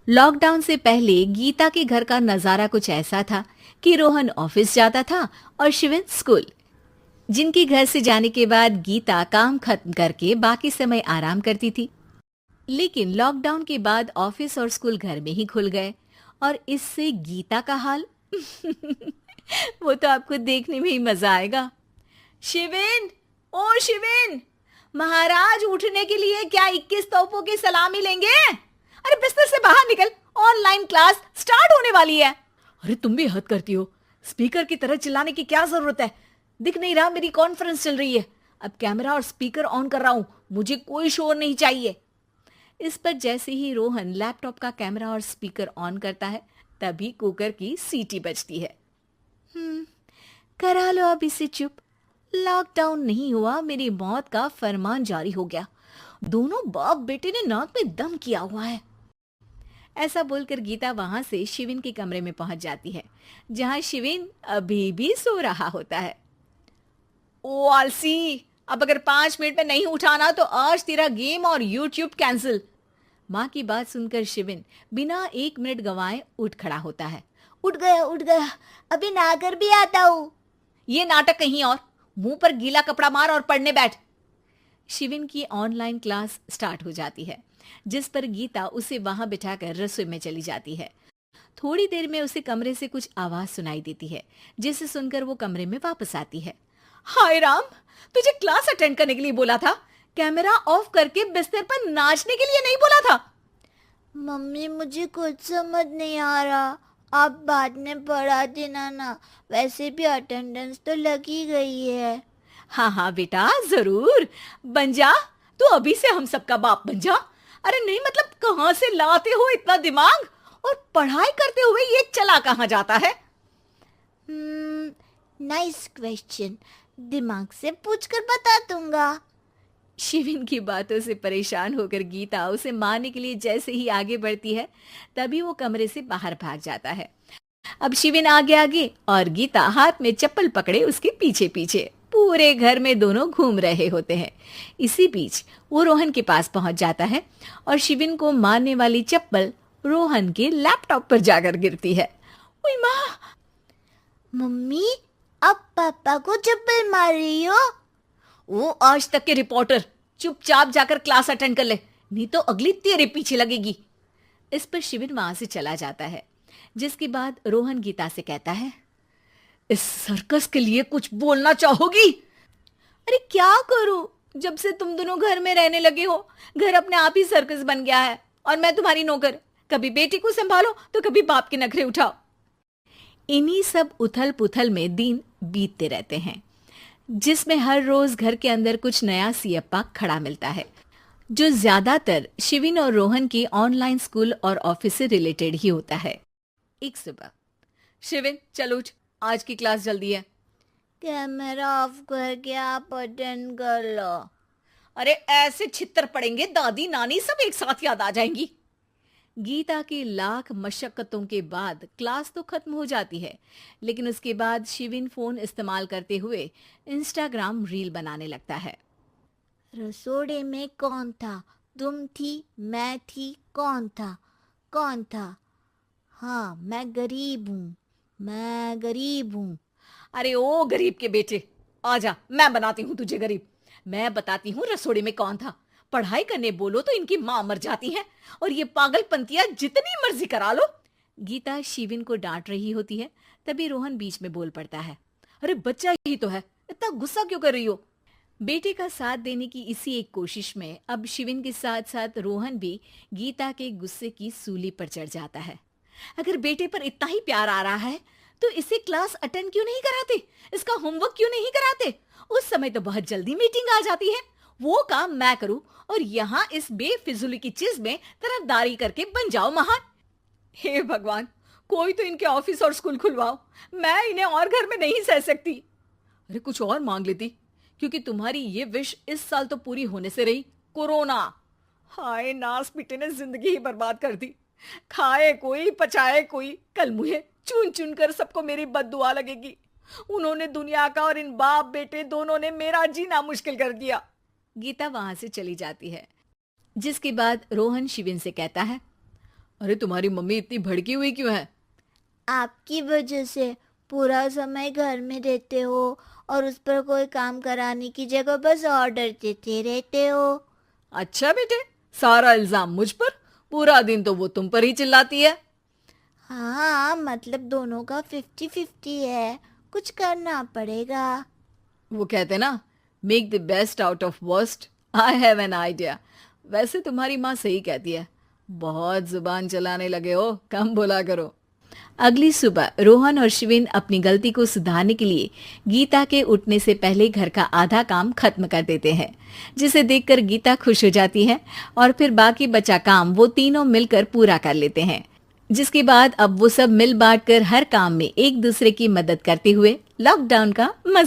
Lockdown से पहले गीता के घर का नजारा कुछ ऐसा था कि रोहन ऑफिस जाता था और शिविन स्कूल। जिनके घर से जाने के बाद गीता काम खत्म करके बाकी समय आराम करती थी। लेकिन लॉकडाउन के बाद ऑफिस और स्कूल घर में ही खुल गए और इससे गीता का हाल वो तो आपको देखने में ही मजा आएगा। शिविन, ओ शिविन, महाराज उठने के लिए क्या 21 तोपों की सलामी लेंगे? अरे बिस्तर से बाहर निकल, ऑनलाइन क्लास स्टार्ट होने वाली है। अरे तुम भी हद करती हो, स्पीकर की तरह चिल्लाने की क्या जरूरत है? दिख नहीं रहा मेरी कॉन्फ्रेंस चल रही है। अब कैमरा और स्पीकर ऑन कर रहा हूं, मुझे कोई शोर नहीं चाहिए। इस पर जैसे ही रोहन लैपटॉप का कैमरा और स्पीकर ऑन करता है तभी कुकर की सीटी बजती है। करा लो अब इसे चुप। लॉकडाउन नहीं हुआ, मेरी मौत का फरमान जारी हो गया। दोनों बाप बेटे ने नाक में दम किया हुआ है। ऐसा बोलकर गीता वहां से शिविन के कमरे में पहुंच जाती है, जहां शिविन अभी भी सो रहा होता है। ओ आलसी, अब अगर 5 मिनट में नहीं उठाना तो आज तेरा गेम और यूट्यूब कैंसिल। माँ की बात सुनकर शिविन बिना 1 मिनट गंवाए उठ खड़ा होता है। उठ गया, अभी नहाकर भी आता हूँ। ये नाटक कहीं और, मुंह पर गीला कपड़ा मार और पढ़ने बैठ। शिविन की ऑनलाइन क्लास स्टार्ट हो जाती है, जिस पर गीता उसे वहां बिठाकर रसोई में चली जाती है। थोड़ी देर में उसे कमरे से कुछ आवाज सुनाई देती है, जिसे सुनकर वो कमरे में वापस आती है। हाय राम, तुझे क्लास अटेंड करने के लिए बोला था, कैमरा ऑफ करके बिस्तर पर नाचने के लिए नहीं बोला था। मम्मी मुझे कुछ समझ नहीं आ रहा, आप बाद में पढ़ा देना ना, वैसे भी अटेंडेंस तो लगी गई है। हाँ हाँ बेटा, जरूर बन जा। तू अभी से हम सबका बाप बन जा। अरे नहीं मतलब कहाँ से लाते हो इतना दिमाग, और पढ़ाई करते हुए ये चला कहाँ जाता है? नाइस क्वेश्चन, दिमाग से पूछकर बता दूंगा। शिविन की बातों से परेशान होकर गीता उसे मारने के लिए जैसे ही आगे बढ़ती है तभी वो कमरे से बाहर भाग जाता है। अब शिविन आगे आगे और गीता हाथ में चप्पल पकड़े उसके पीछे पीछे पूरे घर में दोनों घूम रहे होते हैं। इसी बीच वो रोहन के पास पहुंच जाता है और शिविन को मारने वाली चप्पल रोहन के लैपटॉप पर जाकर गिरती है। ओए माँ! मम्मी, अब पापा को चप्पल मार रही हो? वो आज तक के रिपोर्टर, चुपचाप जाकर क्लास अटेंड कर ले, नहीं तो अगली तेरे पीछे लगेगी। इस पर शिविन वहां से चला जाता है, जिसके बाद रोहन गीता से कहता है, इस सर्कस के लिए कुछ बोलना चाहोगी? अरे क्या करूं, जब से तुम दोनों घर में रहने लगे हो, घर अपने आप ही सर्कस बन गया है और मैं तुम्हारी नौकर। कभी बेटी को संभालो तो कभी बाप के नखरे उठाओ। इन्हीं सब उथल पुथल में दिन बीतते रहते हैं, जिसमें हर रोज घर के अंदर कुछ नया सियप्पा खड़ा मिलता है, जो ज्यादातर शिविन और रोहन के ऑनलाइन स्कूल और ऑफिस से रिलेटेड ही होता है। एक सुबह, शिविन चल उठ, आज की क्लास जल्दी है। कैमरा ऑफ करके आप अटेंड कर लो। अरे ऐसे छित्तर पड़ेंगे, दादी नानी सब एक साथ याद आ जाएंगी। गीता की लाख मशक्कतों के बाद क्लास तो खत्म हो जाती है, लेकिन उसके बाद शिविन फोन इस्तेमाल करते हुए इंस्टाग्राम रील बनाने लगता है। रसोड़े में कौन था? तुम थी, मैं थी, कौन था? कौन था? हाँ, मैं गरीब हूँ, मैं गरीब हूँ। अरे ओ गरीब के बेटे, आजा, मैं बनाती हूँ तुझे गरीब। मैं बताती हूँ रसोड़े में कौन था। पढ़ाई करने बोलो तो इनकी माँ मर जाती है, और ये पागलपंतियां जितनी मर्जी करा लो। गीता शिविन को डांट रही होती है, तभी रोहन बीच में बोल पड़ता है। अरे बच्चा ही तो है, इतना गुस्सा क्यों कर रही हो? बेटे का साथ देने की इसी एक कोशिश में अब शिविन के साथ साथ रोहन भी गीता के गुस्से की सूली पर चढ़ जाता है। अगर बेटे पर इतना ही प्यार आ रहा है तो इसे क्लास अटेंड क्यों नहीं कराते, इसका होमवर्क क्यों नहीं कराते? उस समय तो बहुत जल्दी मीटिंग आ जाती है, वो काम मैं करूं और यहाँ इस बेफिजुली की चीज में तरफदारी करके बन जाओ महान। हे भगवान, कोई तो इनके ऑफिस और स्कूल खुलवाओ, मैं इन्हें और घर में नहीं सह सकती। अरे कुछ और मांग लेती, क्योंकि तुम्हारी ये विश इस साल तो पूरी होने से रही, कोरोना। हाय नास पिटे ने जिंदगी ही बर्बाद कर दी। खाए कोई पचाए कोई, कल मुझे चुन चुन कर सबको मेरी बद्दुआ लगेगी। उन्होंने दुनिया का और इन बाप बेटे दोनों ने मेरा जीना मुश्किल कर दिया। गीता वहां से चली जाती है, जिसके बाद रोहन शिविन से कहता है, अरे तुम्हारी मम्मी इतनी भड़की हुई क्यों है? आपकी वजह से पूरा समय घर में रहते हो और उस पर कोई काम कराने की जगह बस ऑर्डर देते रहते हो। अच्छा बेटे, सारा इल्जाम मुझ पर? पूरा दिन तो वो तुम पर ही चिल्लाती है। हाँ, मतलब दोनों का 50-50 है, कुछ करना पड़ेगा। वो कहते ना, make the best out of worst. I have an idea. वैसे तुम्हारी माँ सही कहती है, बहुत जुबान चलाने लगे हो, कम बोला करो। अगली सुबह रोहन और शिविन अपनी गलती को सुधारने के लिए गीता के उठने से पहले घर का आधा काम खत्म कर देते हैं, जिसे देखकर गीता खुश हो जाती है और फिर बाकी बचा काम वो तीनों मिलकर पूरा कर लेते हैं। जिसके बाद अब वो सब मिल बांट कर हर काम में एक दूसरे की मदद करते हुए लॉकडाउन का मजा